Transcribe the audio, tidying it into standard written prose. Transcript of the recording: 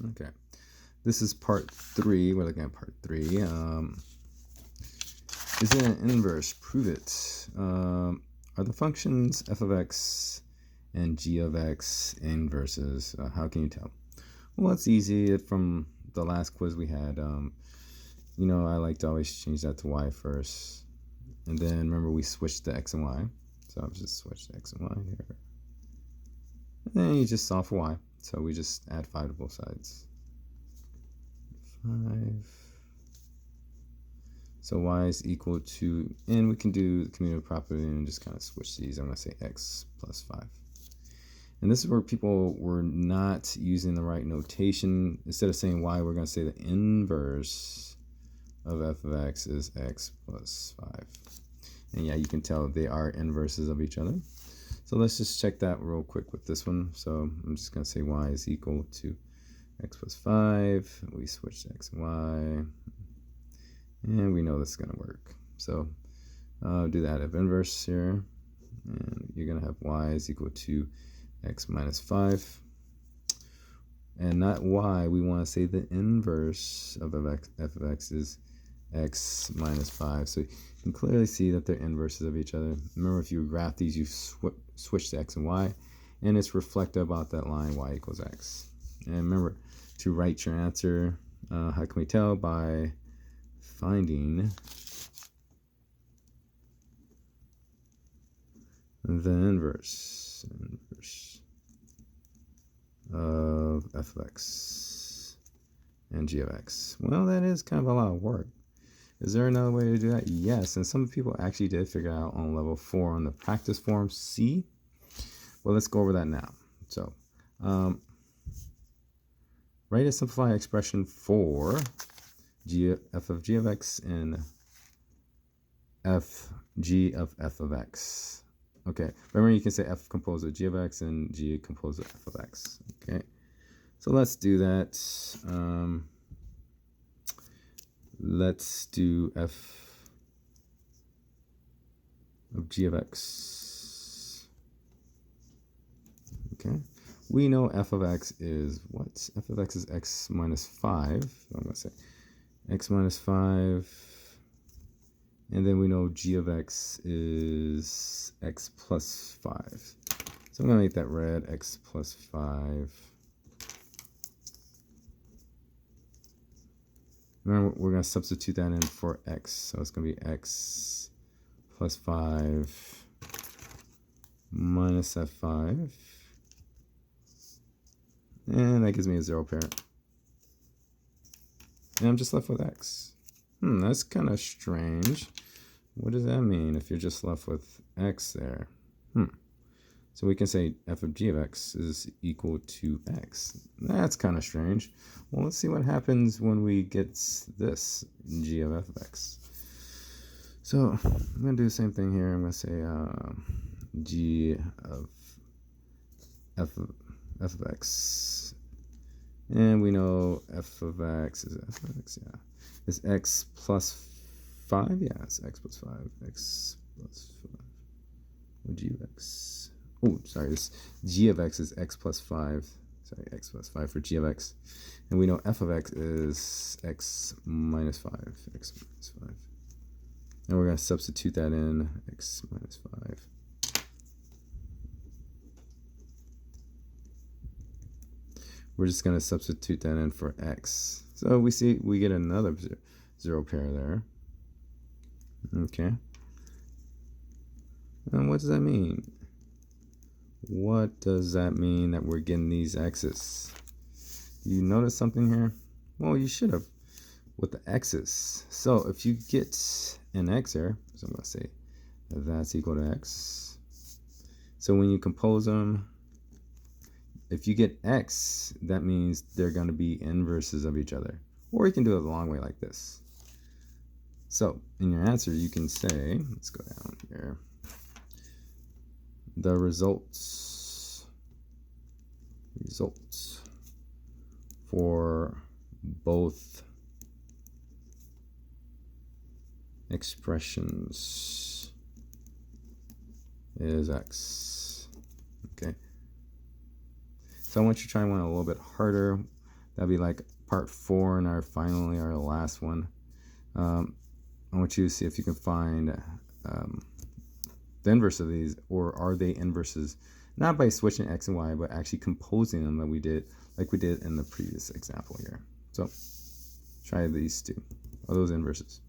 Okay, this is part 3. We're looking at part 3. Is it an inverse? Prove it. Are the functions f of x and g of x inverses? How can you tell? Well, it's easy. From the last quiz we had, I like to always change that to y first. And then remember we switched to x and y. So I'll just switch to x and y here. And then you just solve for y. So we just add 5 to both sides. 5. So y is equal to, and we can do the commutative property and just kind of switch these. I'm going to say x plus 5. And this is where people were not using the right notation. Instead of saying y, we're going to say the inverse of f of x is x plus 5. And yeah, you can tell they are inverses of each other. So let's just check that real quick with this one. So I'm just going to say y is equal to x plus 5. We switch to x and y. And we know this is going to work. So do the additive inverse here. And you're going to have y is equal to x minus 5. And not y, we want to say the inverse of f of x is x minus 5. So you can clearly see that they're inverses of each other. Remember, if you graph these, you switch to x and y. And it's reflective about that line y equals x. And remember, to write your answer, how can we tell? By finding the inverse of f of x and g of x. Well, that is kind of a lot of work. Is there another way to do that? Yes, and some people actually did figure out on level 4 on the practice form C. Well, let's go over that now. So, write a simplified expression for f of g of x and g of f of x. Okay, remember you can say f composed of g of x and g composed of f of x. Okay, so let's do that. Let's do f of g of x. Okay, we know f of x is what? F of x is x minus 5. So I'm going to say x minus 5. And then we know g of x is x plus 5. So I'm going to make that red, x plus 5. Remember, we're going to substitute that in for x. So it's going to be x plus 5 minus f5. And that gives me a 0 parent. And I'm just left with x. That's kind of strange. What does that mean if you're just left with x there? So we can say f of g of x is equal to x. That's kind of strange. Well, let's see what happens when we get this, g of f of x. So I'm going to do the same thing here. I'm going to say g of f of x. And we know f of x is f of x, yeah. Is x plus 5? Yeah, it's x plus 5. X plus 5. Or g of x. Oh, sorry. This g of x is x plus 5. Sorry, x plus 5 for g of x. And we know f of x is x minus 5. X minus 5. And we're going to substitute that in. X minus 5. We're just going to substitute that in for x. So we see we get another 0 pair there. Okay. And what does that mean? What does that mean that we're getting these x's? You notice something here? Well, you should have with the x's. So if you get an x here, so I'm going to say that's equal to x. So when you compose them, if you get x, that means they're going to be inverses of each other. Or you can do it the long way like this. So in your answer, you can say, let's go down here, the results for both expressions is x. Okay. So I want you to try one a little bit harder. That'd be like part 4 and our last one. I want you to see if you can find the inverse of these, or are they inverses, not by switching x and y, but actually composing them like we did in the previous example here. So try these two. Are those inverses?